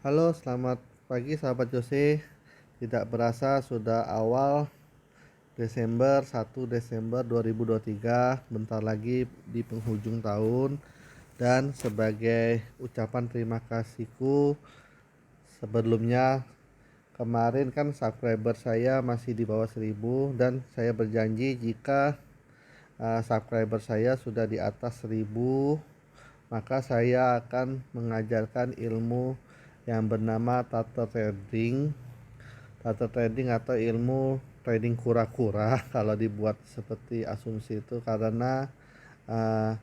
Halo, selamat pagi sahabat Jose. Tidak berasa sudah awal Desember, 1 Desember 2023. Bentar lagi di penghujung tahun. Dan sebagai ucapan terima kasihku sebelumnya, kemarin kan subscriber saya masih di bawah 1000 dan saya berjanji jika subscriber saya sudah di atas 1000, maka saya akan mengajarkan ilmu yang bernama Tata Trading. Tata trading atau ilmu trading kura-kura kalau dibuat seperti asumsi itu karena uh,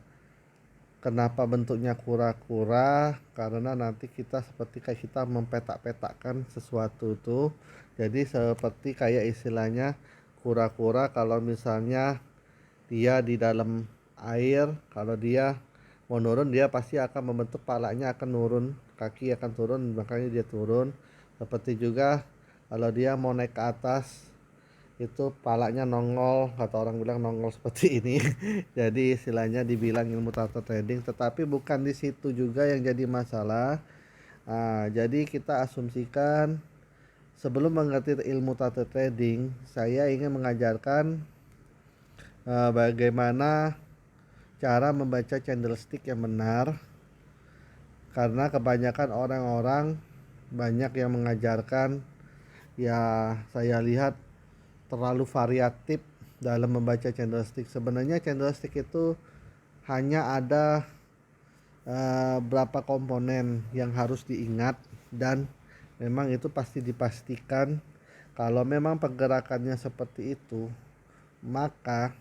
kenapa bentuknya kura-kura, karena nanti kita seperti kayak kita mempetak-petakkan sesuatu tuh. Jadi seperti kayak istilahnya kura-kura, kalau misalnya dia di dalam air, kalau dia mau nurun dia pasti akan membentuk palanya akan nurun, kaki akan turun, makanya dia turun. Seperti juga kalau dia mau naik ke atas, itu palanya nongol, kata orang bilang nongol seperti ini. Jadi istilahnya dibilang ilmu tata trading, tetapi bukan di situ juga yang jadi masalah. Jadi kita asumsikan sebelum mengerti ilmu tata trading, saya ingin mengajarkan bagaimana cara membaca candlestick yang benar, karena kebanyakan orang-orang banyak yang mengajarkan, ya saya lihat terlalu variatif dalam membaca candlestick. Sebenarnya candlestick itu hanya ada berapa komponen yang harus diingat, dan memang itu pasti dipastikan kalau memang pergerakannya seperti itu, maka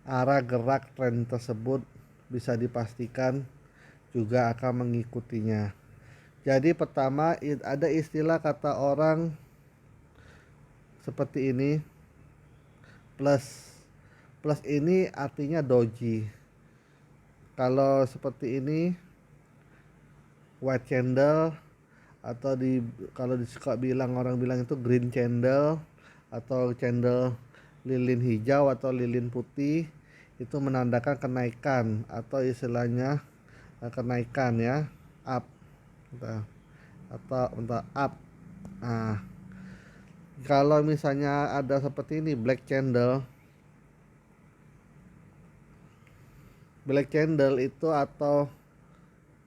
arah gerak tren tersebut bisa dipastikan juga akan mengikutinya. Jadi pertama ada istilah kata orang seperti ini, plus. Plus ini artinya doji. Kalau seperti ini white candle, atau kalau suka bilang, orang bilang itu green candle atau candle lilin hijau atau lilin putih, itu menandakan kenaikan atau istilahnya kenaikan ya, up atau untuk up. Nah, kalau misalnya ada seperti ini black candle itu, atau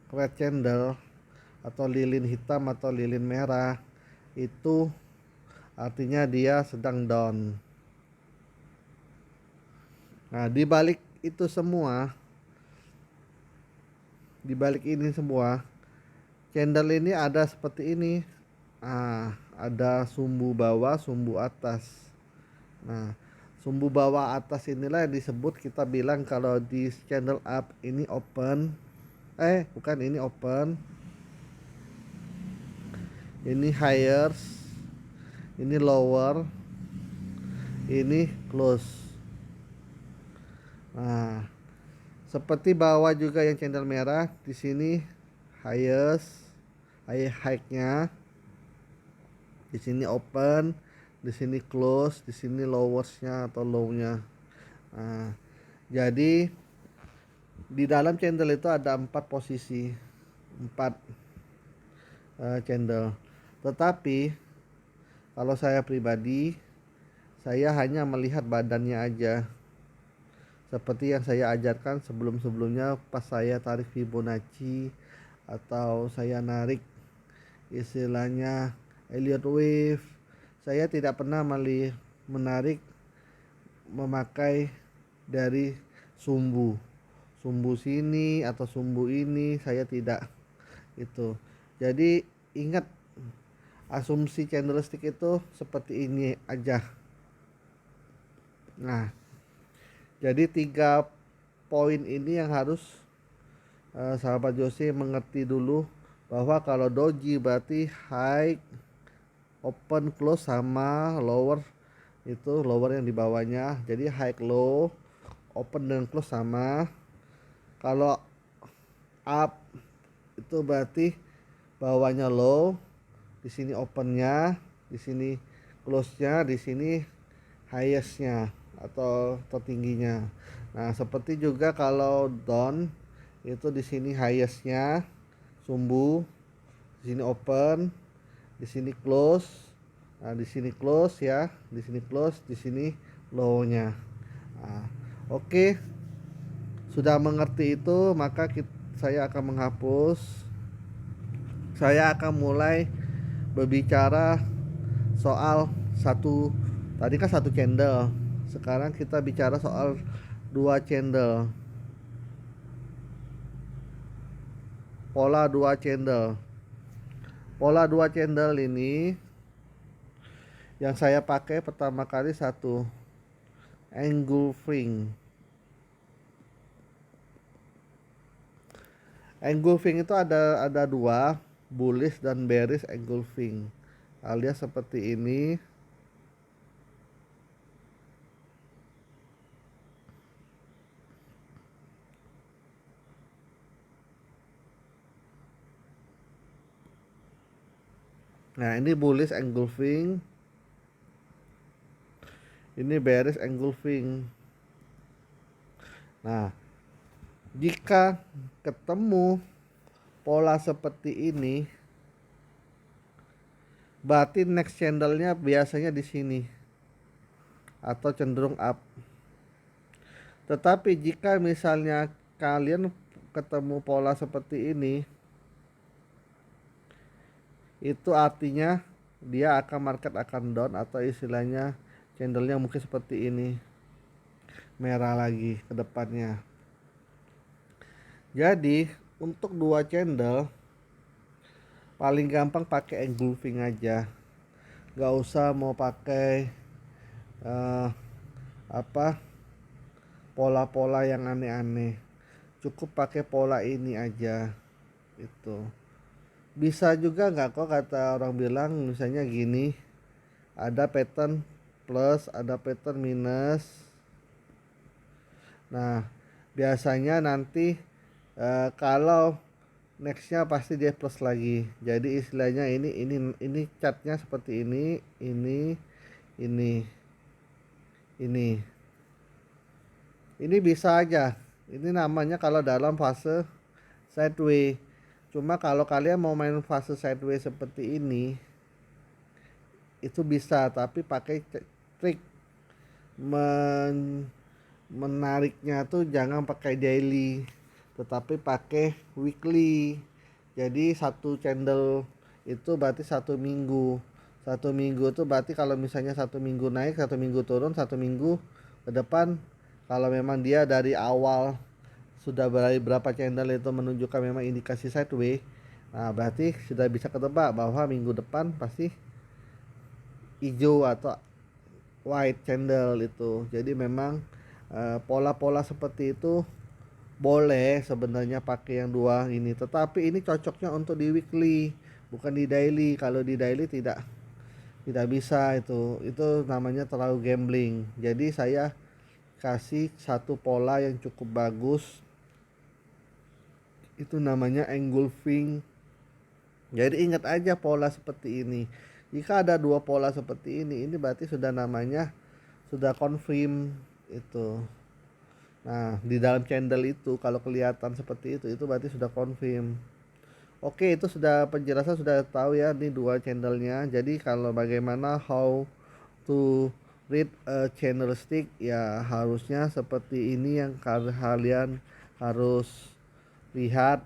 red candle atau lilin hitam atau lilin merah, itu artinya dia sedang down. Nah, di balik ini semua, candle ini ada seperti ini. Ada sumbu bawah, sumbu atas. Nah, sumbu bawah atas inilah yang disebut, kita bilang kalau di candle up ini open. Bukan, ini open. Ini higher, ini lower, ini close. Nah, seperti bawah juga yang candle merah, di sini highest, high-nya, di sini open, di sini close, di sini lowest-nya atau low-nya. Nah, jadi di dalam candle itu ada 4 posisi, 4 candle. Tetapi kalau saya pribadi, saya hanya melihat badannya aja, seperti yang saya ajarkan sebelum-sebelumnya pas saya tarik Fibonacci, atau saya narik istilahnya Elliott Wave. Saya tidak pernah menarik memakai dari sumbu sumbu sini atau sumbu ini, saya tidak itu. Jadi ingat, asumsi candlestick itu seperti ini aja. Nah, jadi 3 poin ini yang harus sahabat Jose mengerti dulu, bahwa kalau doji berarti high, open, close, sama lower. Itu lower yang di bawahnya, jadi high, low, open dan close sama. Kalau up itu berarti bawahnya low, di sini opennya, di sini close-nya, di sini highest-nya atau tertingginya. Nah, seperti juga kalau down itu di sini highest-nya, sumbu, di sini open, di sini close. Nah, di sini close ya, di sini close, di sini low-nya. Nah, oke. Sudah mengerti itu, maka saya akan menghapus. Saya akan mulai berbicara soal satu, tadi kan satu candle. Sekarang kita bicara soal dua candle. Pola dua candle. Pola dua candle ini yang saya pakai pertama kali satu engulfing. Engulfing itu ada dua, bullish dan bearish engulfing, alias seperti ini. Nah, ini bullish engulfing, ini bearish engulfing. Nah, jika ketemu pola seperti ini, berarti next candlenya biasanya di sini atau cenderung up. Tetapi jika misalnya kalian ketemu pola seperti ini, itu artinya dia akan market akan down, atau istilahnya candlenya mungkin seperti ini, merah lagi ke depannya. Jadi untuk dua candle paling gampang pakai engulfing aja, nggak usah mau pakai pola-pola yang aneh-aneh, cukup pakai pola ini aja. Itu bisa juga nggak kok, kata orang bilang misalnya gini, ada pattern plus, ada pattern minus. Nah, biasanya nanti kalau nextnya pasti dia plus lagi. Jadi istilahnya ini chartnya seperti ini, ini bisa aja. Ini namanya kalau dalam fase sideways. Cuma kalau kalian mau main fase sideways seperti ini, itu bisa, tapi pakai trik menariknya tuh jangan pakai daily, tetapi pakai weekly. Jadi satu candle itu berarti satu minggu. Satu minggu itu berarti kalau misalnya satu minggu naik, satu minggu turun, satu minggu ke depan, kalau memang dia dari awal sudah berapa candle itu menunjukkan memang indikasi sideways, nah berarti sudah bisa ketebak bahwa minggu depan pasti hijau atau white candle itu. Jadi memang pola-pola seperti itu boleh sebenarnya pakai yang dua ini, tetapi ini cocoknya untuk di weekly, bukan di daily. Kalau di daily tidak bisa, itu namanya terlalu gambling. Jadi saya kasih satu pola yang cukup bagus, itu namanya engulfing. Jadi ingat aja pola seperti ini. Jika ada dua pola seperti ini berarti sudah namanya sudah confirm itu. Nah, di dalam candle itu kalau kelihatan seperti itu berarti sudah confirm. Oke, itu sudah penjelasan, sudah tahu ya ini dua candlenya. Jadi kalau bagaimana how to read a candlestick, ya harusnya seperti ini yang kalian harus lihat.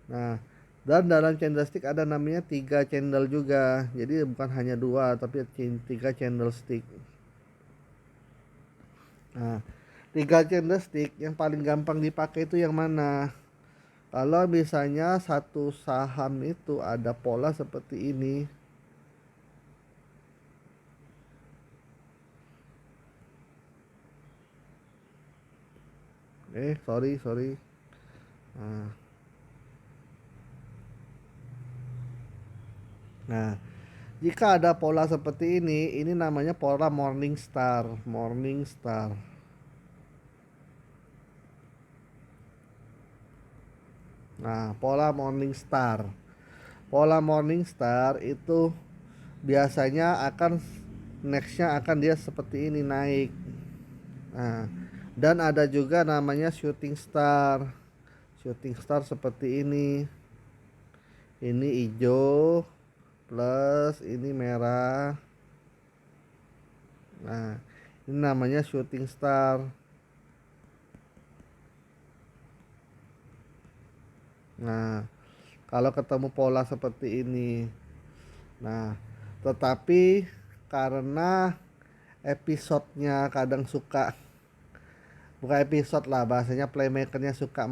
Nah, dan dalam candlestick ada namanya 3 candle juga. Jadi bukan hanya dua, tapi 3 candlestick. Nah, 3 candlestick yang paling gampang dipakai itu yang mana? Kalau misalnya satu saham itu ada pola seperti ini, sorry. Nah, jika ada pola seperti ini namanya pola Morningstar. Nah, pola Morningstar itu biasanya akan nextnya akan dia seperti ini naik. Nah, dan ada juga namanya shooting star seperti ini. Ini hijau plus ini merah. Nah, ini namanya shooting star. Nah, kalau ketemu pola seperti ini. Nah, tetapi karena episodenya kadang suka, bukan episode lah bahasanya, playmakernya suka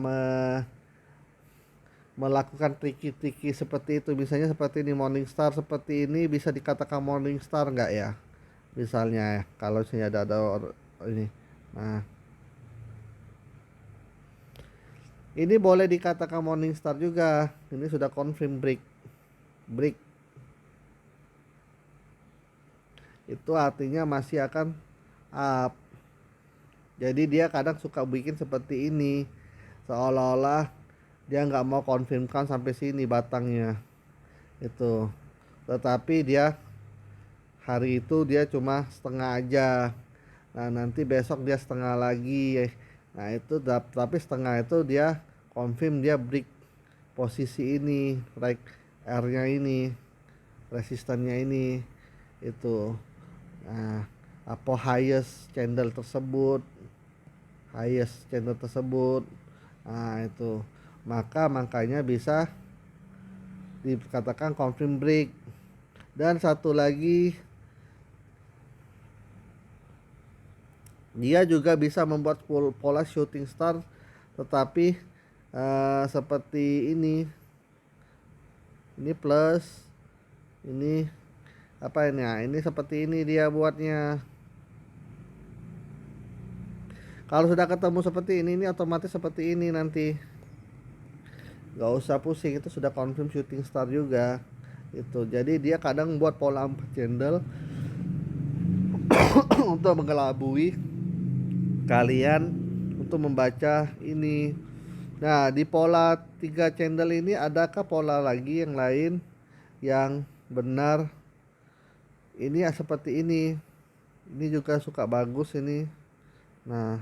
melakukan triki-triki seperti itu. Misalnya seperti ini Morningstar, seperti ini bisa dikatakan Morningstar nggak ya? Misalnya ya, kalau misalnya ada ini. Nah, ini boleh dikatakan Morningstar juga. Ini sudah confirm break. Break itu artinya masih akan up. Jadi dia kadang suka bikin seperti ini, seolah-olah dia nggak mau konfirmkan sampai sini batangnya itu. Tetapi dia hari itu dia cuma setengah aja. Nah nanti besok dia setengah lagi. Nah itu tapi setengah itu dia confirm dia break posisi ini, right R-nya ini, resistannya ini itu. Nah, apa highest candle tersebut. Nah itu, makanya bisa dikatakan confirm break. Dan satu lagi, dia juga bisa membuat pola shooting star, tetapi seperti ini plus, ini apa ini, nah, ini seperti ini dia buatnya. Kalau sudah ketemu seperti ini otomatis seperti ini nanti, nggak usah pusing, itu sudah confirm shooting star juga itu. Jadi dia kadang buat pola 4 candle untuk mengelabui kalian untuk membaca ini. Nah, di pola 3 candle ini adakah pola lagi yang lain yang benar? Ini ya seperti ini. Ini juga suka bagus ini. Nah,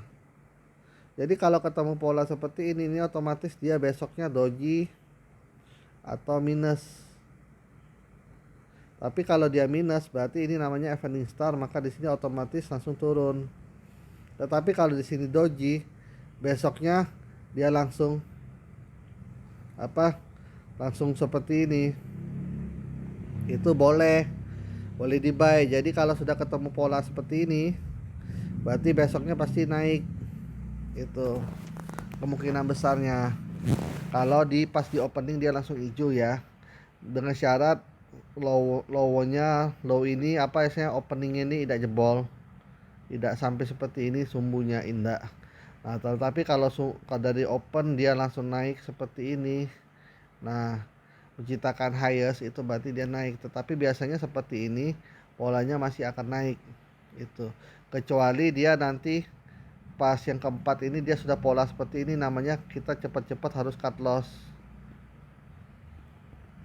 jadi kalau ketemu pola seperti ini otomatis dia besoknya doji atau minus. Tapi kalau dia minus berarti ini namanya evening star, maka di sini otomatis langsung turun. Tetapi kalau di sini doji, besoknya dia langsung apa? Langsung seperti ini. Itu boleh di buy. Jadi kalau sudah ketemu pola seperti ini, berarti besoknya pasti naik. Itu kemungkinan besarnya. Kalau pas di opening dia langsung hijau ya. Dengan syarat low ini apa istilahnya, opening ini tidak jebol. Tidak sampai seperti ini sumbunya indah. Nah, tetapi kalau dari open dia langsung naik seperti ini. Nah, menciptakan highest itu berarti dia naik. Tetapi biasanya seperti ini polanya masih akan naik itu. Kecuali dia nanti pas yang keempat ini dia sudah pola seperti ini, namanya kita cepat-cepat harus cut loss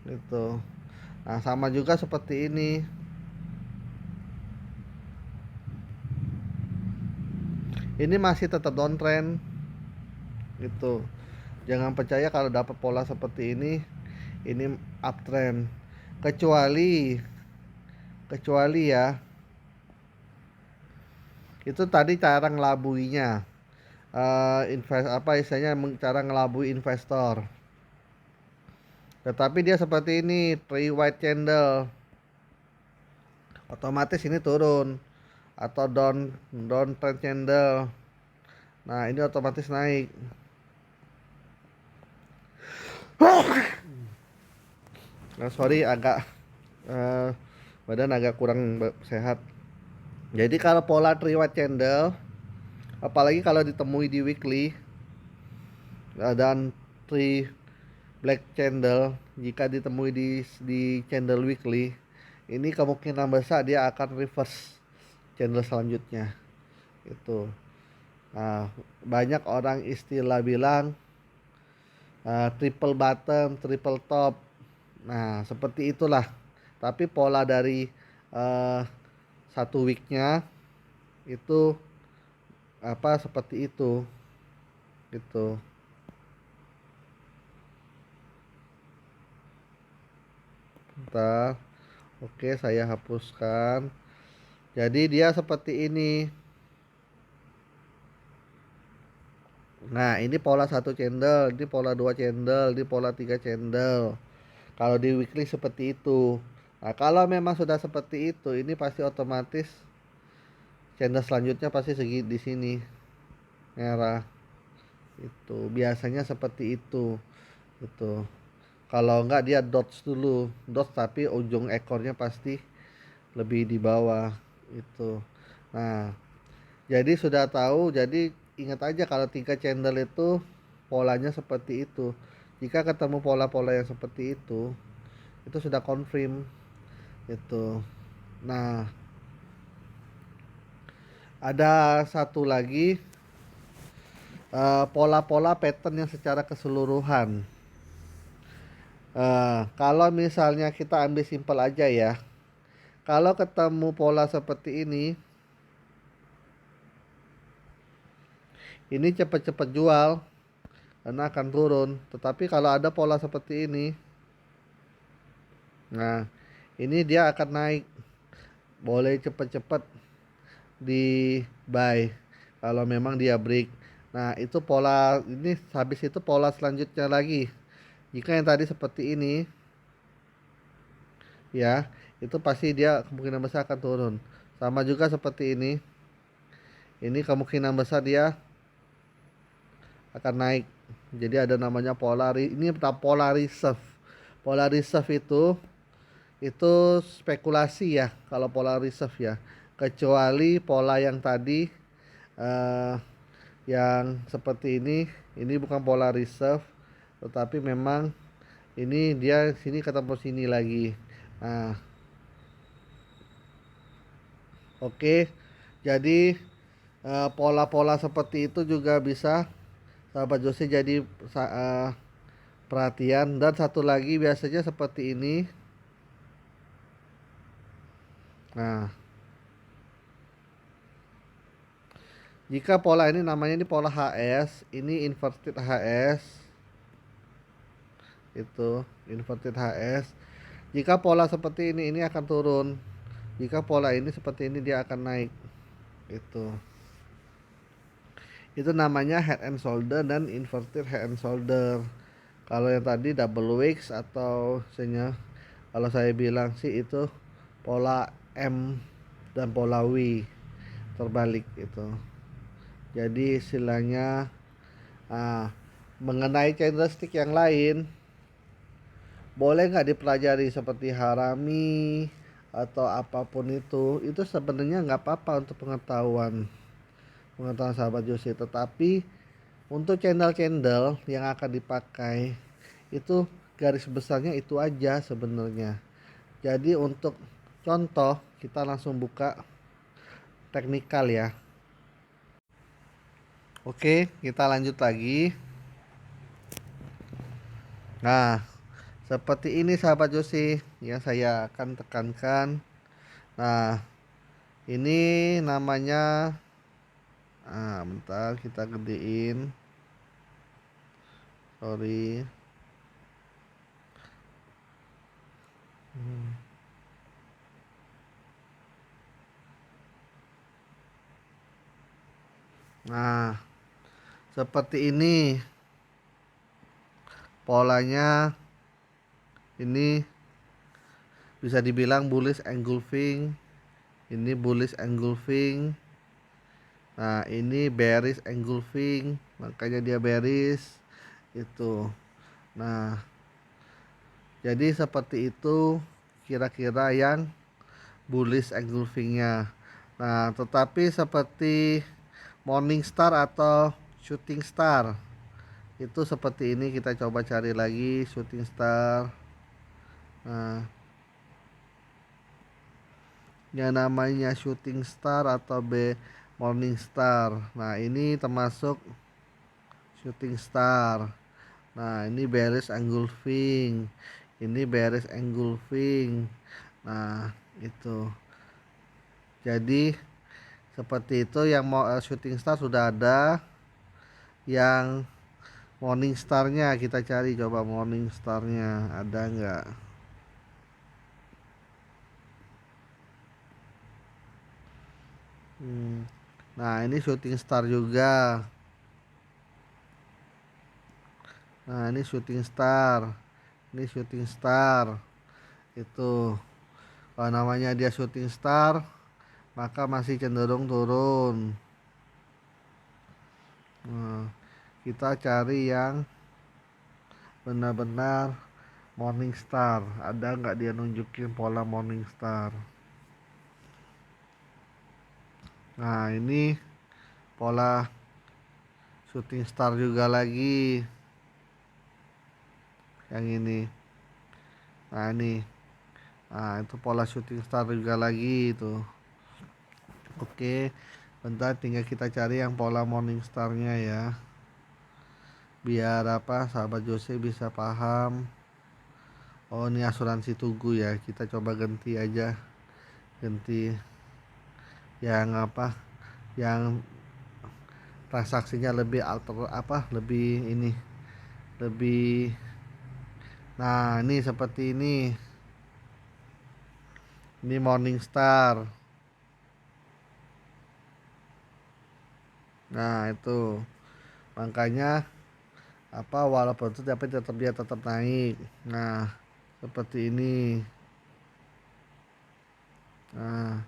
itu. Nah, sama juga seperti ini. Ini masih tetap downtrend gitu. Jangan percaya kalau dapat pola seperti ini uptrend. Kecuali ya, itu tadi cara ngelabuinya. Apa istilahnya, cara ngelabui investor. Tetapi dia seperti ini, three white candle, otomatis ini turun. Atau down trend candle, nah ini otomatis naik. Nah, sorry agak badan agak kurang sehat. Jadi kalau pola three white candle, apalagi kalau ditemui di weekly, dan three black candle, jika ditemui di candle weekly, ini kemungkinan besar dia akan reverse candle selanjutnya itu. Nah, banyak orang istilah bilang triple bottom, triple top. Nah, seperti itulah. Tapi pola dari satu weeknya itu apa seperti itu gitu. Bentar. Oke, saya hapuskan. Jadi dia seperti ini. Nah, ini pola satu candle, ini pola dua candle, ini pola tiga candle. Kalau di weekly seperti itu. Nah, kalau memang sudah seperti itu, ini pasti otomatis candle selanjutnya pasti segi di sini merah. Itu biasanya seperti itu. Gitu. Kalau enggak dia dots dulu, dots tapi ujung ekornya pasti lebih di bawah itu. Nah, jadi sudah tahu, jadi ingat aja kalau tiga channel itu polanya seperti itu. Jika ketemu pola-pola yang seperti itu sudah confirm itu. Nah, ada satu lagi pola-pola pattern yang secara keseluruhan. Kalau misalnya kita ambil simpel aja ya. Kalau ketemu pola seperti ini cepat-cepat jual karena akan turun. Tetapi kalau ada pola seperti ini, nah ini dia akan naik. Boleh cepat-cepat di buy kalau memang dia break. Nah, itu pola ini, habis itu pola selanjutnya lagi. Jika yang tadi seperti ini ya, itu pasti dia kemungkinan besar akan turun. Sama juga seperti ini. Ini kemungkinan besar dia akan naik. Jadi ada namanya ini pola reserve. Pola reserve itu spekulasi ya kalau pola reserve ya. Kecuali pola yang tadi eh, yang seperti ini bukan pola reserve, tetapi memang ini dia sini ketemu sini lagi. Nah, oke. Jadi pola-pola seperti itu juga bisa sahabat Jose jadi perhatian. Dan satu lagi biasanya seperti ini. Nah, jika pola ini namanya ini pola HS, ini inverted HS. Itu inverted HS. Jika pola seperti ini akan turun. Jika pola ini seperti ini dia akan naik. Itu namanya head and shoulder dan inverted head and shoulder. Kalau yang tadi double wicks atau kalau saya bilang sih itu pola M dan pola W terbalik itu. Jadi istilahnya mengenai candlestick yang lain boleh nggak dipelajari seperti harami atau apapun itu sebenarnya nggak apa-apa untuk pengetahuan sahabat Jose. Tetapi untuk channel-channel yang akan dipakai itu garis besarnya itu aja sebenarnya. Jadi untuk contoh kita langsung buka teknikal ya. Oke, kita lanjut lagi. Nah, seperti ini sahabat Josi yang saya akan tekankan. Nah, ini namanya bentar kita gedein. Sorry. Nah, seperti ini polanya. Ini bisa dibilang bullish engulfing. Ini bullish engulfing. Nah, ini bearish engulfing, makanya dia bearish itu. Nah, jadi seperti itu kira-kira yang bullish engulfingnya. Nah, tetapi seperti morning star atau shooting star itu seperti ini, kita coba cari lagi shooting star. Nah, yang namanya shooting star atau morning star. Nah, ini termasuk shooting star. Nah, ini bearish engulfing. Ini bearish engulfing. Nah, itu. Jadi seperti itu yang mau shooting star sudah ada. Yang morning starnya kita cari, coba morning starnya ada nggak? Hmm. Nah, ini shooting star juga. Nah, ini shooting star. Ini shooting star. Itu. Kalau namanya dia shooting star, maka masih cenderung turun. Nah, kita cari yang benar-benar morning star. Ada nggak dia nunjukin pola morning star? Nah, ini pola shooting star juga lagi. Yang ini. Nah, ini. Nah, itu pola shooting star juga lagi itu. Oke. Bentar, tinggal kita cari yang pola morning star-nya ya. Biar apa sahabat Jose bisa paham. Oh, ini asuransi Tugu ya. Kita coba ganti aja. Ganti yang apa? Yang transaksinya lebih lebih ini, lebih. Nah, ini seperti ini morning star. Nah, itu makanya apa, walaupun itu tapi tetap dia tetap naik. Nah, seperti ini. Nah,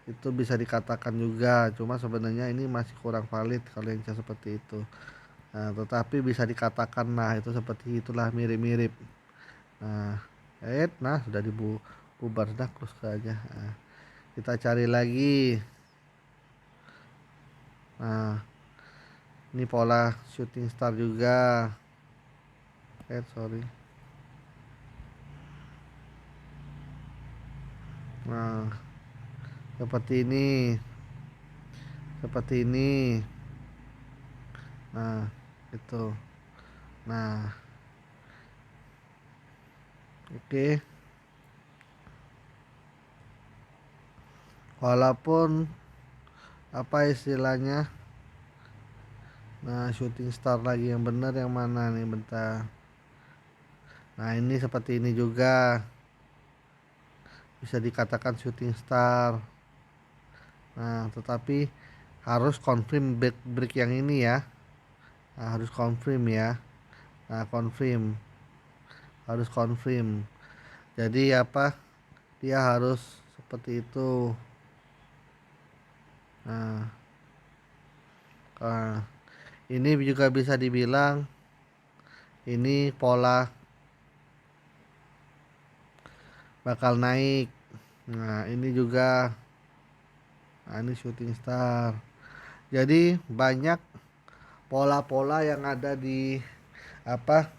itu bisa dikatakan juga, cuma sebenarnya ini masih kurang valid kalau yang seperti itu. Nah, tetapi bisa dikatakan, nah itu seperti itulah, mirip-mirip. Nah, nah sudah dibubar, dah close aja. Nah, kita cari lagi. Nah, ini pola shooting star juga. Sorry. Nah, seperti ini. Seperti ini. Nah, itu. Nah, oke. Walaupun apa istilahnya. Nah, shooting star lagi yang benar yang mana nih, bentar. Nah, ini seperti ini juga. Bisa dikatakan shooting star. Nah, tetapi harus confirm break yang ini ya. Nah, harus confirm ya. Nah, confirm. Harus confirm. Jadi apa? Dia harus seperti itu. Nah, nah, ini juga bisa dibilang ini pola bakal naik. Nah, ini juga. Nah, ini shooting star. Jadi banyak pola-pola yang ada di apa,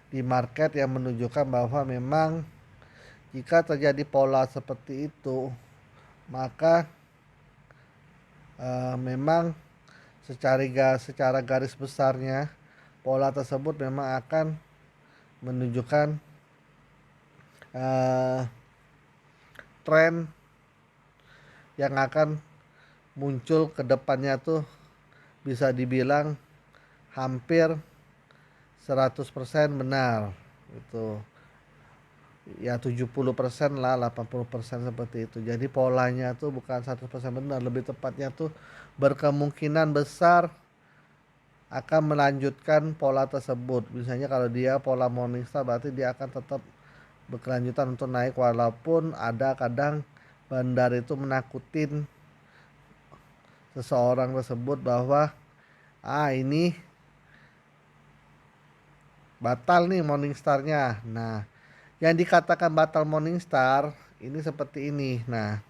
di market yang menunjukkan bahwa memang jika terjadi pola seperti itu, maka memang secara garis besarnya pola tersebut memang akan menunjukkan uh, tren yang akan muncul ke depannya tuh, bisa dibilang hampir 100% benar. Itu ya 70% lah, 80% seperti itu. Jadi polanya tuh bukan 100% benar, lebih tepatnya tuh berkemungkinan besar akan melanjutkan pola tersebut. Misalnya kalau dia pola Morningstar, berarti dia akan tetap berkelanjutan untuk naik, walaupun ada kadang bandar itu menakutin seseorang tersebut bahwa ini batal nih Morningstarnya. Nah, yang dikatakan batal Morningstar ini seperti ini. Nah,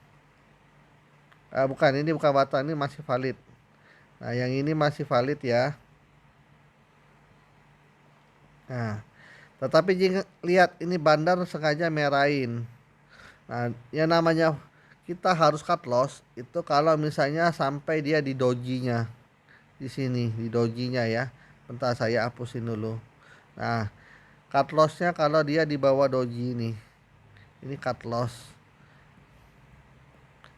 bukan, ini bukan batal, ini masih valid. Nah, yang ini masih valid ya. Nah, tetapi jika lihat ini bandar sengaja merahin. Nah, yang namanya kita harus cut loss itu kalau misalnya sampai dia di dojinya. Di sini, di dojinya ya. Bentar, saya hapusin dulu. Nah, cut lossnya kalau dia di bawah doji ini. Ini cut loss.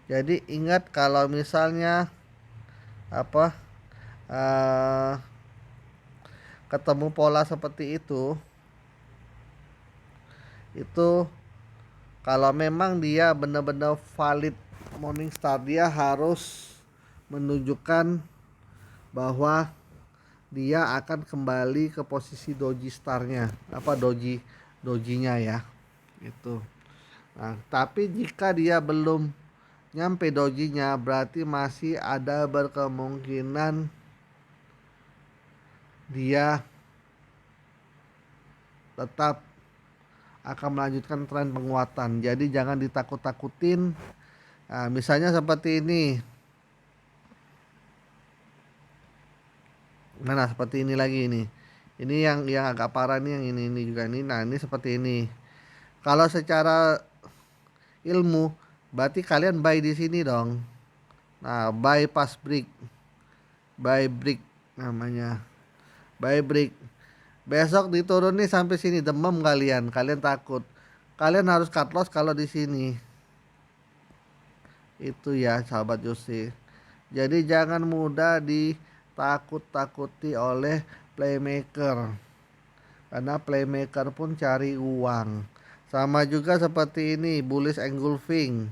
Jadi ingat kalau misalnya apa ketemu pola seperti itu kalau memang dia benar-benar valid Morningstar, dia harus menunjukkan bahwa dia akan kembali ke posisi doji startnya, apa dojinya ya, itu. Nah, tapi jika dia belum nyampe dojinya, berarti masih ada berkemungkinan dia tetap akan melanjutkan tren penguatan. Jadi jangan ditakut-takutin. Nah, misalnya seperti ini. Mana seperti ini lagi ini. Ini yang agak parah nih, yang ini juga nih. Nah, ini seperti ini. Kalau secara ilmu berarti kalian buy di sini dong. Nah, buy pas break. Buy break namanya. Buy break. Besok diturun nih sampai sini, demam kalian. Kalian takut. Kalian harus cut loss kalau di sini. Itu ya sahabat Yose. Jadi jangan mudah ditakut-takuti oleh playmaker. Karena playmaker pun cari uang. Sama juga seperti ini, bullish engulfing.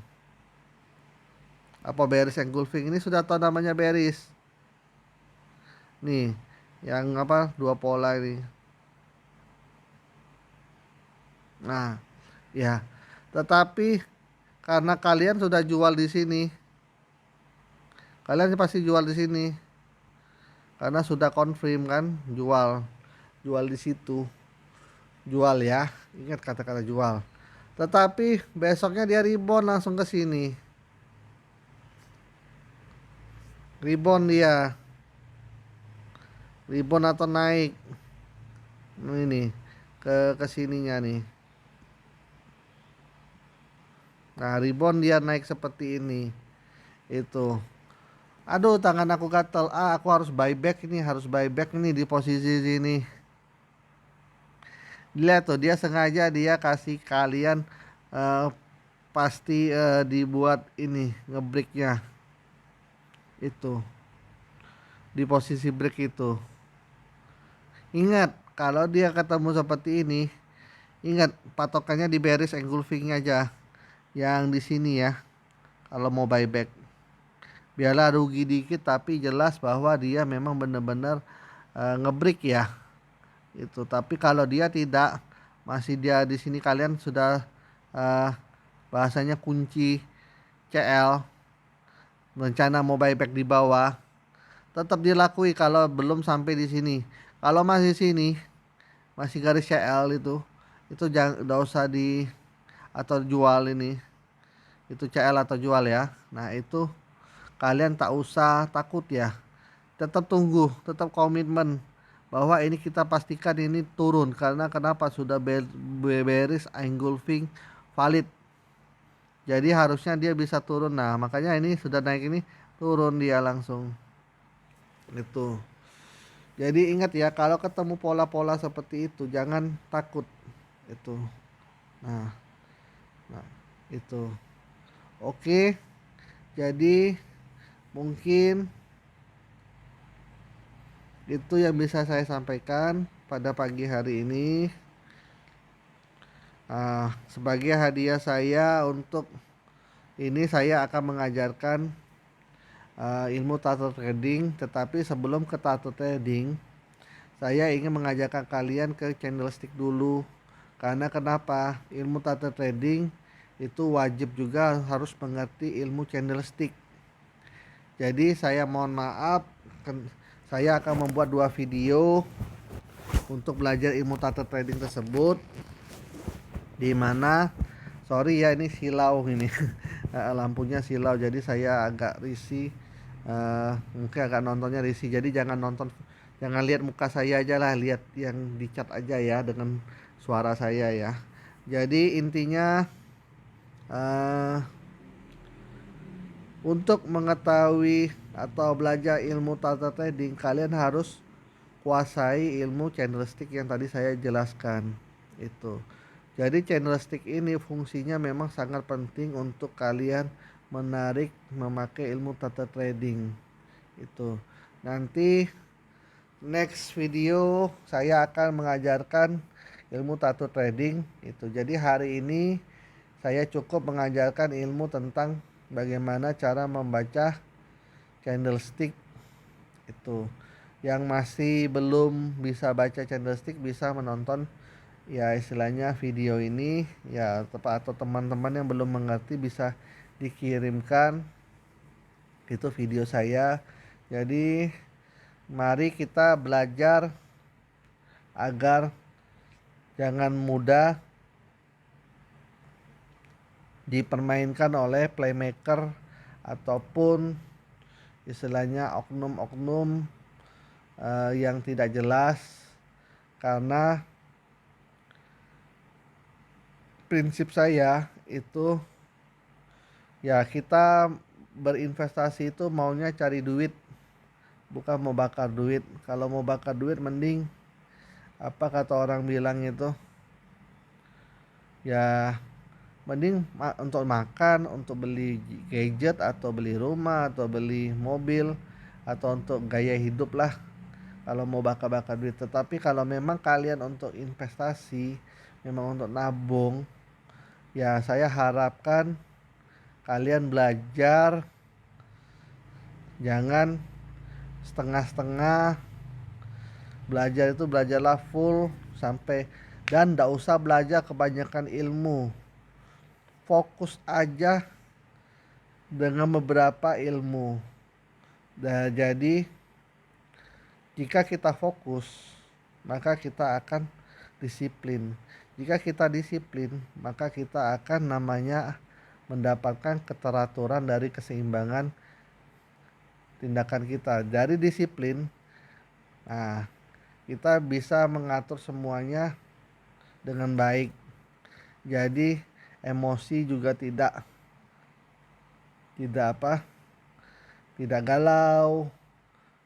Apa bearish engulfing? Ini sudah tahu namanya bearish. Nih, yang apa? Dua pola ini. Nah, ya. Tetapi karena kalian sudah jual di sini, kalian pasti jual di sini. Karena sudah confirm kan, jual di situ. Jual ya. Ingat kata-kata jual. Tetapi besoknya dia rebound langsung ke sini. Rebound dia. Rebound atau naik. Ini ke sininya nih. Nah, rebound dia naik seperti ini. Itu. Aduh, tangan aku gatel. Aku harus buyback ini, di posisi sini. Lihat tuh, dia sengaja dia kasih kalian pasti dibuat ini ngebreaknya. Itu. Di posisi break itu. Ingat, kalau dia ketemu seperti ini, ingat patokannya di bearish engulfing aja. Yang di sini ya. Kalau mau buyback. Biarlah rugi dikit tapi jelas bahwa dia memang benar-benar ngebreak ya. Itu. Tapi kalau dia tidak, masih dia di sini kalian sudah bahasanya kunci CL, rencana mau buyback di bawah, tetap dilakui kalau belum sampai di sini. Kalau masih sini, masih garis CL itu jangan, enggak usah di atau jual ini. Itu CL atau jual ya. Nah, itu kalian tak usah takut ya. Tetap tunggu, tetap komitmen bahwa ini kita pastikan ini turun karena kenapa sudah bearish engulfing valid. Jadi harusnya dia bisa turun. Nah, makanya ini sudah naik ini turun dia langsung. Itu. Jadi ingat ya, kalau ketemu pola-pola seperti itu jangan takut. Itu. Nah, nah itu. Oke. Jadi mungkin itu yang bisa saya sampaikan pada pagi hari ini. Sebagai hadiah saya untuk ini, saya akan mengajarkan ilmu tato trading. Tetapi sebelum ke tato trading, saya ingin mengajarkan kalian ke candlestick dulu. Karena kenapa? Ilmu tato trading itu wajib juga harus mengerti ilmu candlestick. Jadi saya mohon maaf, saya akan membuat 2 video untuk belajar ilmu tato trading tersebut. Di mana sorry ya, ini silau ini lampunya silau, jadi saya agak risih. Mungkin agak nontonnya risih, jadi jangan lihat muka saya aja lah, lihat yang di chat aja ya dengan suara saya ya. Jadi intinya untuk mengetahui atau belajar ilmu tato trading, kalian harus kuasai ilmu candlestick yang tadi saya jelaskan itu. Jadi candlestick ini fungsinya memang sangat penting untuk kalian memakai ilmu tato trading itu. Nanti next video saya akan mengajarkan ilmu tato trading itu. Jadi hari ini saya cukup mengajarkan ilmu tentang bagaimana cara membaca candlestick itu. Yang masih belum bisa baca candlestick bisa menonton ya istilahnya video ini ya, atau teman-teman yang belum mengerti bisa dikirimkan itu video saya. Jadi mari kita belajar agar jangan mudah dipermainkan oleh playmaker ataupun istilahnya oknum-oknum yang tidak jelas. Karena prinsip saya itu ya, kita berinvestasi itu maunya cari duit, bukan mau bakar duit. Kalau mau bakar duit mending apa kata orang bilang itu ya, mending untuk makan, untuk beli gadget atau beli rumah atau beli mobil atau untuk gaya hidup lah kalau mau bakar-bakar duit. Tetapi kalau memang kalian untuk investasi, memang untuk nabung, ya saya harapkan kalian belajar, jangan setengah-setengah. Belajar itu belajarlah full sampai, dan ndak usah belajar kebanyakan ilmu. Fokus aja dengan beberapa ilmu. Dan jadi jika kita fokus, maka kita akan disiplin. Jika kita disiplin, maka kita akan namanya mendapatkan keteraturan dari keseimbangan tindakan kita. Dari disiplin, nah, kita bisa mengatur semuanya dengan baik. Jadi emosi juga tidak apa, tidak galau.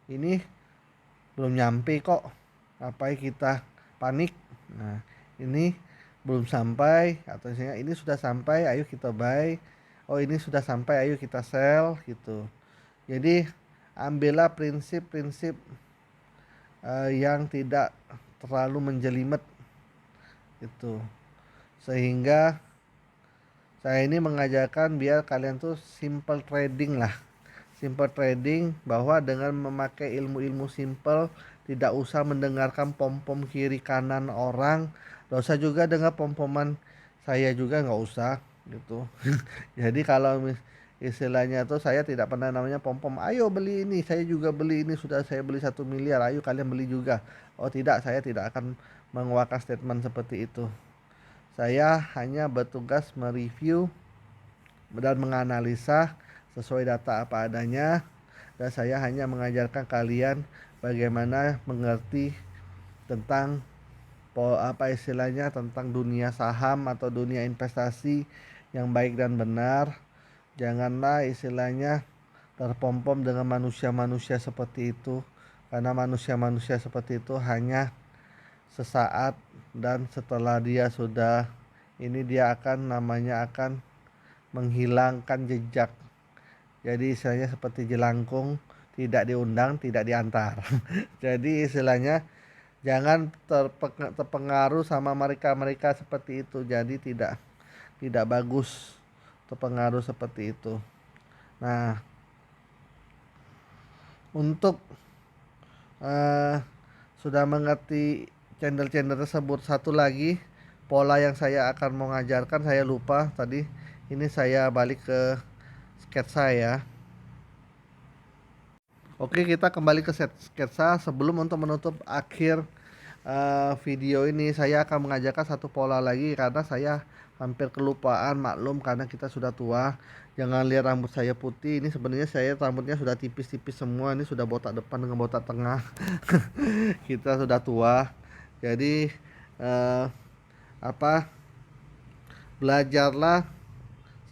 Ini belum nyampe kok, ngapain kita panik. Nah, ini belum sampai, atau misalnya ini sudah sampai, ayo kita buy. Oh, ini sudah sampai, ayo kita sell gitu. Jadi ambillah prinsip-prinsip yang tidak terlalu menjelimet itu, sehingga saya ini mengajarkan biar kalian tuh simple trading lah. Simple trading, bahwa dengan memakai ilmu-ilmu simple, tidak usah mendengarkan pom-pom kiri kanan orang. Gak usah juga dengar pom-poman saya juga, nggak usah gitu. Jadi kalau istilahnya tuh saya tidak pernah namanya pom-pom, ayo beli ini, saya juga beli ini, sudah saya beli 1 miliar, ayo kalian beli juga. Oh tidak, saya tidak akan mengeluarkan statement seperti itu. Saya hanya bertugas mereview dan menganalisa sesuai data apa adanya, dan saya hanya mengajarkan kalian bagaimana mengerti tentang apa istilahnya, tentang dunia saham atau dunia investasi yang baik dan benar. Janganlah istilahnya terpom-pom dengan manusia-manusia seperti itu, karena manusia-manusia seperti itu hanya sesaat, dan setelah dia sudah ini, dia akan namanya akan menghilangkan jejak. Jadi istilahnya seperti jelangkung, tidak diundang tidak diantar. Jadi istilahnya jangan terpengaruh sama mereka seperti itu. Jadi tidak bagus terpengaruh seperti itu. Nah, untuk uh, sudah mengerti channel-channel tersebut, satu lagi pola yang saya akan mengajarkan, saya lupa tadi. Ini saya balik ke sketsa ya. Oke, kita kembali ke sketsa. Sebelum untuk menutup akhir video ini, saya akan mengajarkan satu pola lagi karena saya hampir kelupaan, maklum karena kita sudah tua. Jangan lihat rambut saya putih, ini sebenarnya saya rambutnya sudah tipis-tipis semua, ini sudah botak depan dengan botak tengah. Kita sudah tua. Jadi apa, belajarlah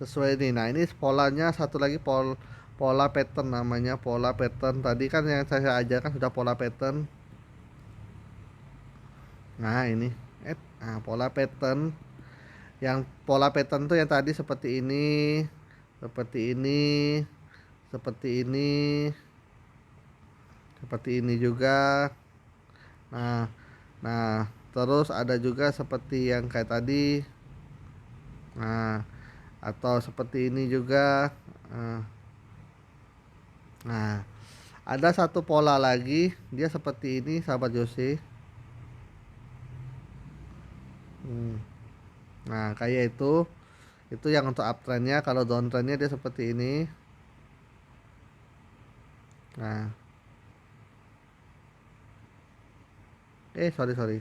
sesuai ini. Nah, ini polanya satu lagi, pola pattern, namanya pola pattern. Tadi kan yang saya ajarkan sudah pola pattern. Nah, ini pola pattern. Yang pola pattern tuh yang tadi seperti ini, seperti ini, seperti ini, seperti ini juga. Nah, terus ada juga seperti yang kayak tadi. Nah, atau seperti ini juga. Nah, ada satu pola lagi, dia seperti ini sahabat Jose. Hmm. Nah, kayak itu yang untuk uptrendnya. Kalau downtrendnya dia seperti ini. Nah, sorry sorry.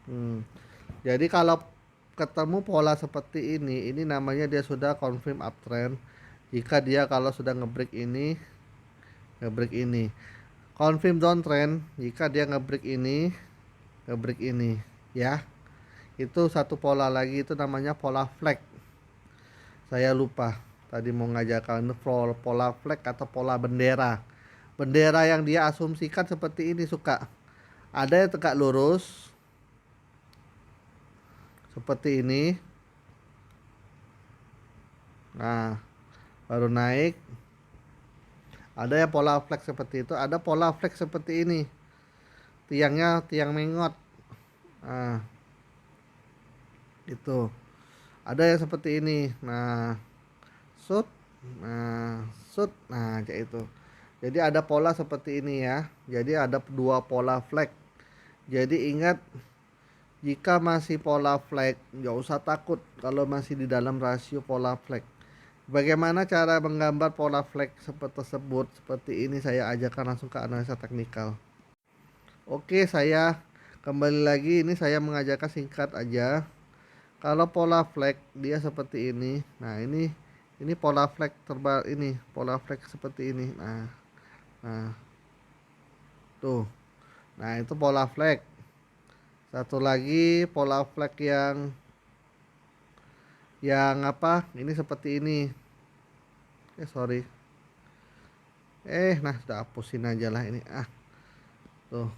Hmm. Jadi kalau ketemu pola seperti ini namanya dia sudah confirm uptrend. Jika dia kalau sudah ngebreak ini, ngebreak ini. Confirm downtrend jika dia ngebreak ini, ngebreak ini, ya. Itu satu pola lagi itu namanya pola flag. Saya lupa tadi mau ngajarkan pola flag atau pola bendera. Bendera yang dia asumsikan seperti ini suka. Ada yang tegak lurus seperti ini. Nah, baru naik. Ada yang pola flag seperti itu, ada pola flag seperti ini. Tiangnya tiang mengot. Nah, itu. Ada yang seperti ini. Nah, shoot. Nah, shoot. Nah, kayak itu. Jadi ada pola seperti ini ya. Jadi ada dua pola flag. Jadi ingat, jika masih pola flag, nggak usah takut kalau masih di dalam rasio pola flag. Bagaimana cara menggambar pola flag seperti tersebut? Seperti ini saya ajarkan langsung ke analisa teknikal. Oke, saya kembali lagi. Ini saya mengajarkan singkat aja. Kalau pola flag dia seperti ini. Nah, ini pola flag terbal ini, pola flag seperti ini. Nah, tuh. Nah, itu pola flag. Satu lagi pola flag yang apa? Ini seperti ini. Sorry. Nah, sudah hapusin aja lah ini. Tuh.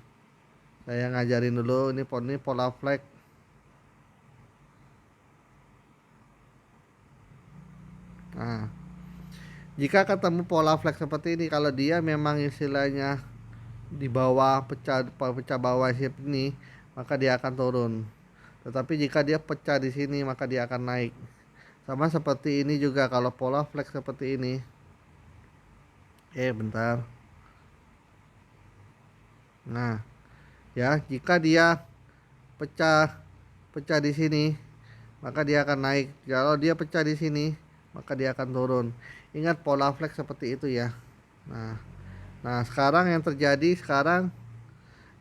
Saya ngajarin dulu ini pola flag. Nah, jika ketemu pola flag seperti ini, kalau dia memang istilahnya di bawah pecah pecah bawah shape ini, maka dia akan turun. Tetapi jika dia pecah di sini, maka dia akan naik. Sama seperti ini juga kalau pola flag seperti ini. Bentar. Nah, ya, jika dia pecah pecah di sini, maka dia akan naik. Kalau dia pecah di sini, maka dia akan turun. Ingat pola flag seperti itu ya. Nah, nah sekarang yang terjadi sekarang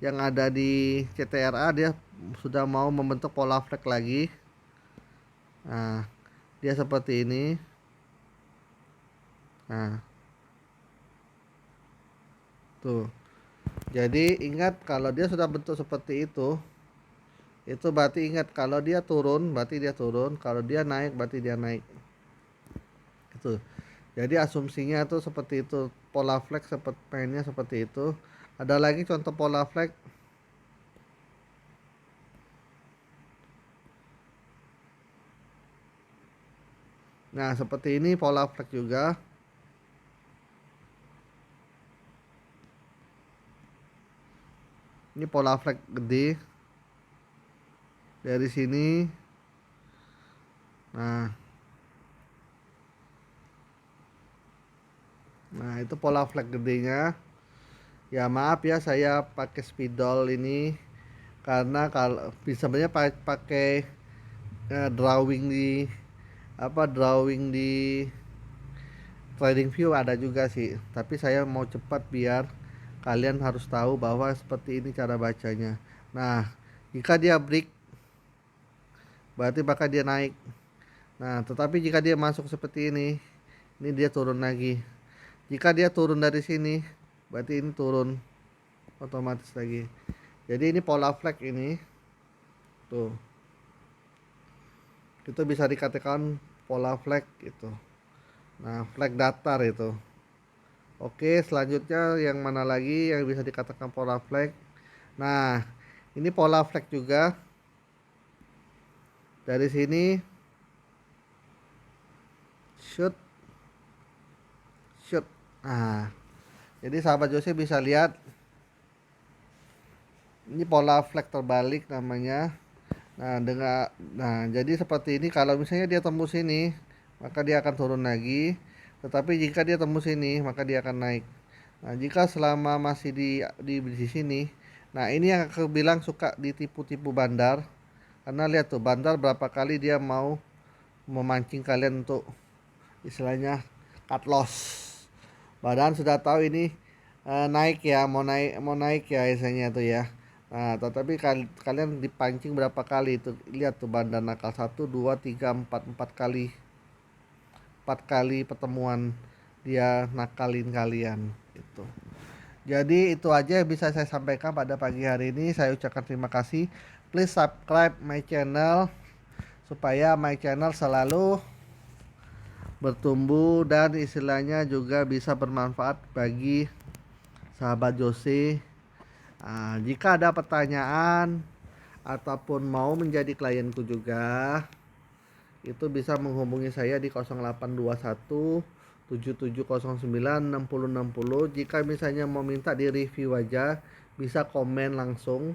yang ada di CTRA dia sudah mau membentuk pola flag lagi. Nah, dia seperti ini. Nah, tuh. Jadi ingat kalau dia sudah bentuk seperti itu berarti ingat kalau dia turun berarti dia turun, kalau dia naik berarti dia naik. Itu. Jadi asumsinya tuh seperti itu, pola flag seperti mainnya seperti itu. Ada lagi contoh pola flag. Nah, seperti ini pola flag juga. Ini pola flag gede. Dari sini. Nah. Nah, itu pola flag gedenya. Ya maaf ya saya pakai spidol ini karena kalau sebenarnya pakai drawing di drawing di TradingView ada juga sih, tapi saya mau cepat biar kalian harus tahu bahwa seperti ini cara bacanya. Nah, jika dia break berarti bakal dia naik. Nah, tetapi jika dia masuk seperti ini dia turun lagi. Jika dia turun dari sini, berarti ini turun otomatis lagi. Jadi ini pola flag ini. Tuh. Itu bisa dikatakan pola flag itu. Nah, flag datar itu. Oke, selanjutnya yang mana lagi yang bisa dikatakan pola flag? Nah, ini pola flag juga. Dari sini shoot shoot. Nah, jadi sahabat Jose bisa lihat ini pola flag terbalik namanya. Jadi seperti ini, kalau misalnya dia tembus ini, maka dia akan turun lagi. Tetapi jika dia tembus ini, maka dia akan naik. Nah, jika selama masih di sini, nah ini yang aku bilang suka ditipu-tipu bandar. Karena lihat tuh, bandar berapa kali dia mau memancing kalian untuk istilahnya cut loss. Padahal sudah tahu ini naik ya, mau naik ya istilahnya tuh ya. Nah, tetapi kalian dipancing berapa kali itu? Lihat tuh, bandar nakal, 1, 2, 3, 4 kali. 4 kali pertemuan dia nakalin kalian itu. Jadi itu aja yang bisa saya sampaikan pada pagi hari ini. Saya ucapkan terima kasih. Please subscribe my channel supaya my channel selalu bertumbuh dan istilahnya juga bisa bermanfaat bagi sahabat Jose. Jika ada pertanyaan ataupun mau menjadi klienku juga, itu bisa menghubungi saya di 0821 7709 6060. Jika misalnya mau minta di review aja, bisa komen langsung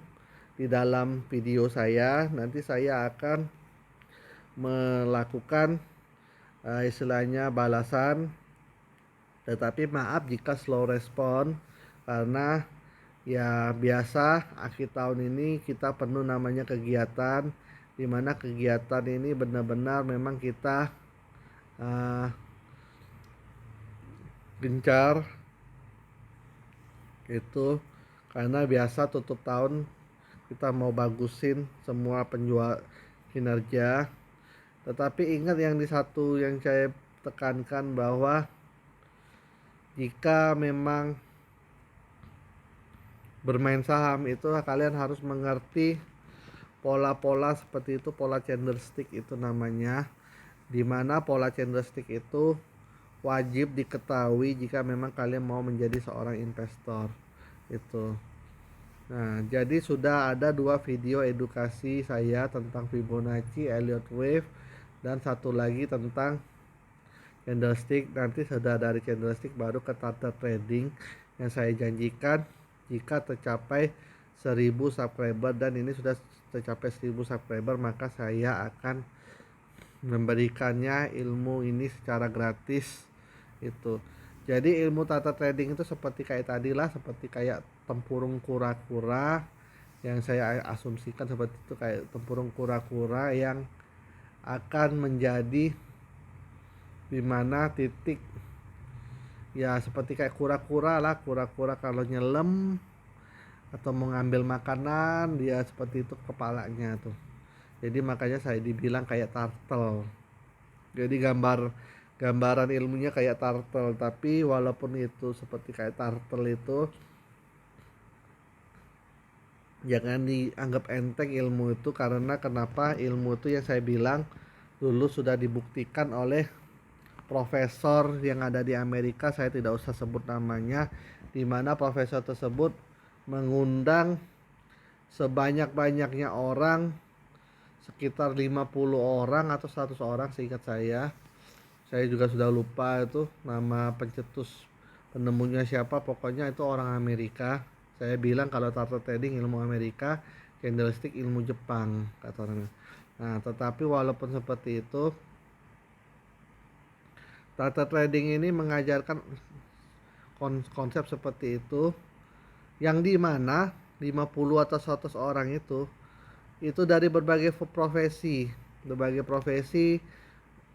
di dalam video saya. Nanti saya akan melakukan istilahnya balasan. Tetapi maaf jika slow respon, karena ya biasa akhir tahun ini kita penuh namanya kegiatan, dimana kegiatan ini benar-benar memang kita gencar itu, karena biasa tutup tahun kita mau bagusin semua penjual kinerja. Tetapi ingat yang di satu yang saya tekankan, bahwa jika memang bermain saham itu kalian harus mengerti pola-pola seperti itu, pola candlestick itu namanya, dimana pola candlestick itu wajib diketahui jika memang kalian mau menjadi seorang investor itu. Nah, jadi sudah ada 2 video edukasi saya tentang Fibonacci, Elliott Wave, dan satu lagi tentang candlestick. Nanti sudah dari candlestick baru ke charter trading yang saya janjikan jika tercapai 1000 subscriber, dan ini sudah tercapai 1000 subscriber, maka saya akan memberikannya ilmu ini secara gratis itu. Jadi ilmu tata trading itu seperti kayak tadi lah, seperti kayak tempurung kura-kura, yang saya asumsikan seperti itu, kayak tempurung kura-kura yang akan menjadi dimana titik ya, seperti kayak kura-kura lah. Kura-kura kalau nyelam atau mengambil makanan, dia seperti itu kepalanya tuh. Jadi makanya saya dibilang kayak turtle. Jadi gambaran ilmunya kayak turtle, tapi walaupun itu seperti kayak turtle itu, jangan dianggap enteng ilmu itu. Karena kenapa? Ilmu itu yang saya bilang dulu sudah dibuktikan oleh profesor yang ada di Amerika, saya tidak usah sebut namanya, dimana profesor tersebut mengundang sebanyak-banyaknya orang, sekitar 50 orang atau 100 orang seingat saya juga sudah lupa itu nama pencetus penemunya siapa, pokoknya itu orang Amerika. Saya bilang kalau charter trading ilmu Amerika, candlestick ilmu Jepang kata orangnya. Nah, tetapi walaupun seperti itu, charter trading ini mengajarkan konsep seperti itu, yang dimana 50 atau 100 orang itu dari berbagai profesi,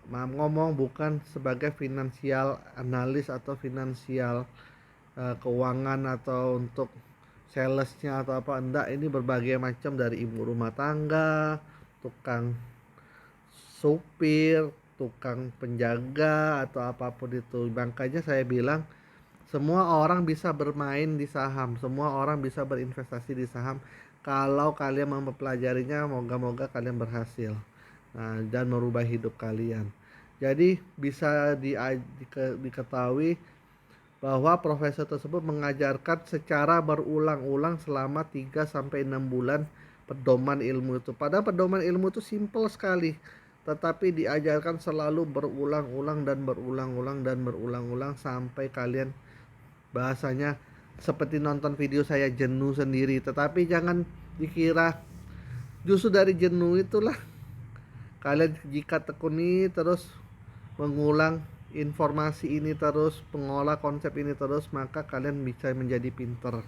ngomong bukan sebagai financial analis atau financial keuangan atau untuk salesnya atau apa, enggak. Ini berbagai macam, dari ibu rumah tangga, tukang supir, tukang penjaga, atau apapun itu. Makanya saya bilang semua orang bisa bermain di saham, semua orang bisa berinvestasi di saham kalau kalian mempelajarinya. Moga-moga kalian berhasil dan merubah hidup kalian. Jadi bisa diketahui bahwa profesor tersebut mengajarkan secara berulang-ulang selama 3-6 bulan pedoman ilmu itu. Padahal pedoman ilmu itu simple sekali, tetapi diajarkan selalu berulang-ulang dan berulang-ulang dan berulang-ulang sampai kalian bahasanya seperti nonton video saya jenuh sendiri. Tetapi jangan dikira Justru dari jenuh itulah kalian jika tekuni terus mengulang informasi ini terus, mengolah konsep ini terus, maka kalian bisa menjadi pinter.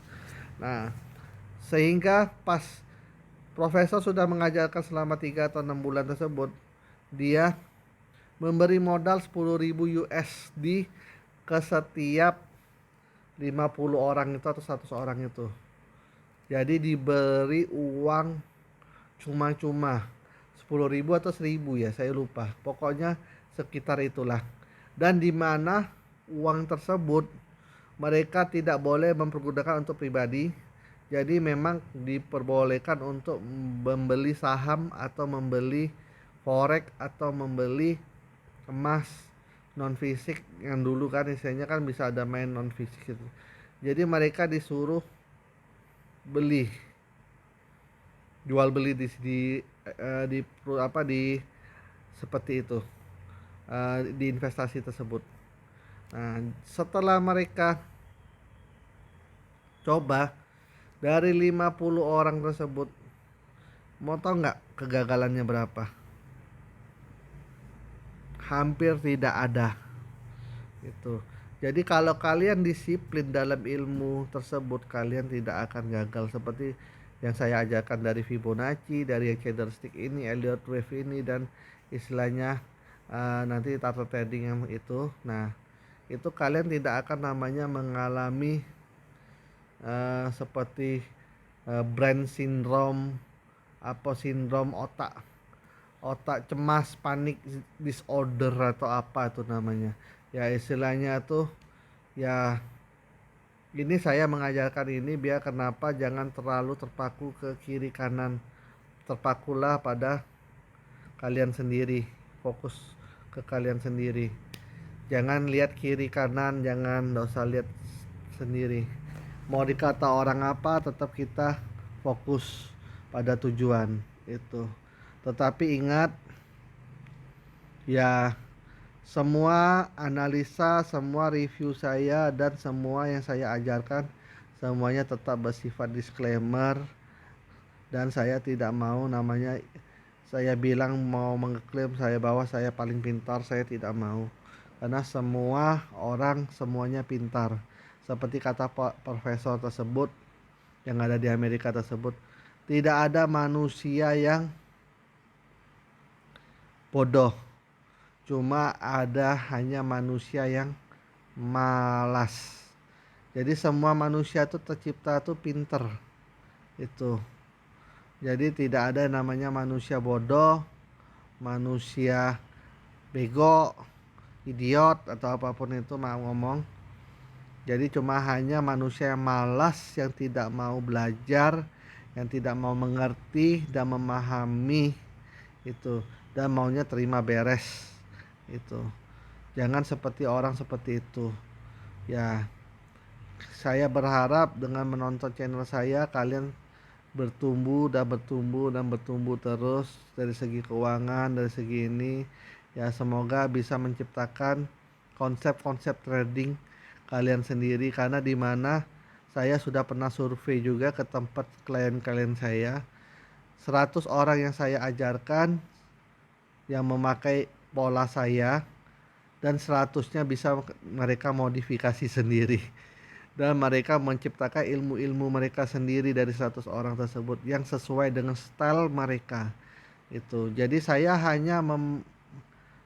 Nah, sehingga pas profesor sudah mengajarkan selama 3 atau 6 bulan tersebut, dia memberi modal 10.000 USD ke setiap 50 orang itu atau 100 orang itu. Jadi diberi uang cuma-cuma 10.000 atau 1.000 ya, saya lupa. Pokoknya sekitar itulah. Dan di mana uang tersebut mereka tidak boleh mempergunakan untuk pribadi. Jadi memang diperbolehkan untuk membeli saham atau membeli forex atau membeli emas non fisik yang dulu kan istilahnya kan bisa ada main non fisik gitu. Jadi mereka disuruh beli, jual beli di apa di seperti itu, di investasi tersebut. Nah, setelah mereka coba dari 50 orang tersebut, mau tau nggak kegagalannya berapa? Hampir tidak ada. Itu. Jadi kalau kalian disiplin dalam ilmu tersebut, kalian tidak akan gagal seperti yang saya ajarkan dari Fibonacci, dari candlestick ini, Elliott Wave ini, dan istilahnya nanti charter trading yang itu. Nah, itu kalian tidak akan namanya mengalami seperti brain syndrome, apa sindrom otak cemas, panik disorder atau apa itu namanya. Ya istilahnya tuh ya, ini saya mengajarkan ini biar kenapa jangan terlalu terpaku ke kiri kanan. Terpakulah pada kalian sendiri, fokus ke kalian sendiri. Jangan lihat kiri kanan, jangan usah lihat sendiri. Mau dikata orang apa, tetap kita fokus pada tujuan itu. Tetapi ingat ya, semua analisa, semua review saya dan semua yang saya ajarkan semuanya tetap bersifat disclaimer, dan saya tidak mau namanya saya bilang mau mengklaim saya bahwa saya paling pintar, saya tidak mau. Karena semua orang semuanya pintar. Seperti kata profesor tersebut yang ada di Amerika tersebut, tidak ada manusia yang bodoh. Cuma ada hanya manusia yang malas. Jadi semua manusia itu tercipta tuh pinter. Itu. Jadi tidak ada namanya manusia bodoh, manusia bego, idiot atau apapun itu mau ngomong. Jadi cuma hanya manusia yang malas, yang tidak mau belajar, yang tidak mau mengerti dan memahami itu, dan maunya terima beres itu. Jangan seperti orang seperti itu ya. Saya berharap dengan menonton channel saya kalian bertumbuh dan bertumbuh dan bertumbuh terus dari segi keuangan, dari segi ini ya. Semoga bisa menciptakan konsep-konsep trading kalian sendiri, karena di mana saya sudah pernah survei juga ke tempat klien-klien saya. 100 orang yang saya ajarkan yang memakai pola saya, dan 100-nya bisa mereka modifikasi sendiri, dan mereka menciptakan ilmu-ilmu mereka sendiri dari 100 orang tersebut yang sesuai dengan style mereka itu. Jadi saya hanya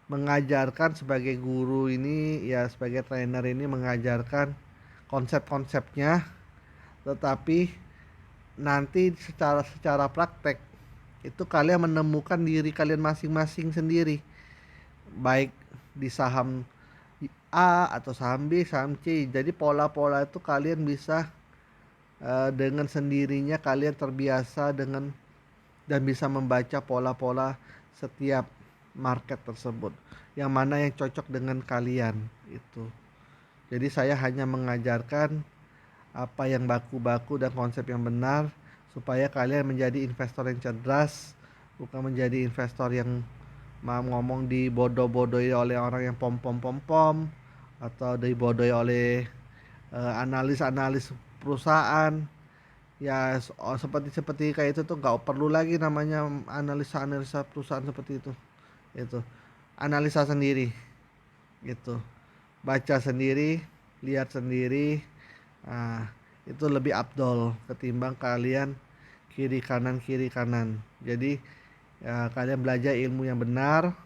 mengajarkan sebagai guru ini ya, sebagai trainer ini mengajarkan konsep-konsepnya, tetapi nanti secara praktek itu kalian menemukan diri kalian masing-masing sendiri, baik di saham A atau saham B, saham C. Jadi pola-pola itu kalian bisa dengan sendirinya kalian terbiasa dengan dan bisa membaca pola-pola setiap market tersebut, yang mana yang cocok dengan kalian itu. Jadi saya hanya mengajarkan apa yang baku-baku dan konsep yang benar supaya kalian menjadi investor yang cerdas, bukan menjadi investor yang mau ngomong dibodoh-bodohi oleh orang yang pom-pom atau dibodohi oleh analis-analis perusahaan Ya seperti seperti kayak itu tuh nggak perlu lagi namanya analisa perusahaan seperti itu analisa sendiri gitu, baca sendiri, lihat sendiri. Nah, itu lebih afdol ketimbang kalian kiri kanan. Jadi ya, kalian belajar ilmu yang benar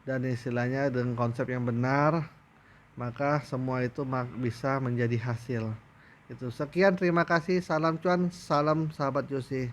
dan istilahnya dengan konsep yang benar, maka semua itu bisa menjadi hasil. Itu sekian, terima kasih, salam cuan, salam sahabat Josi.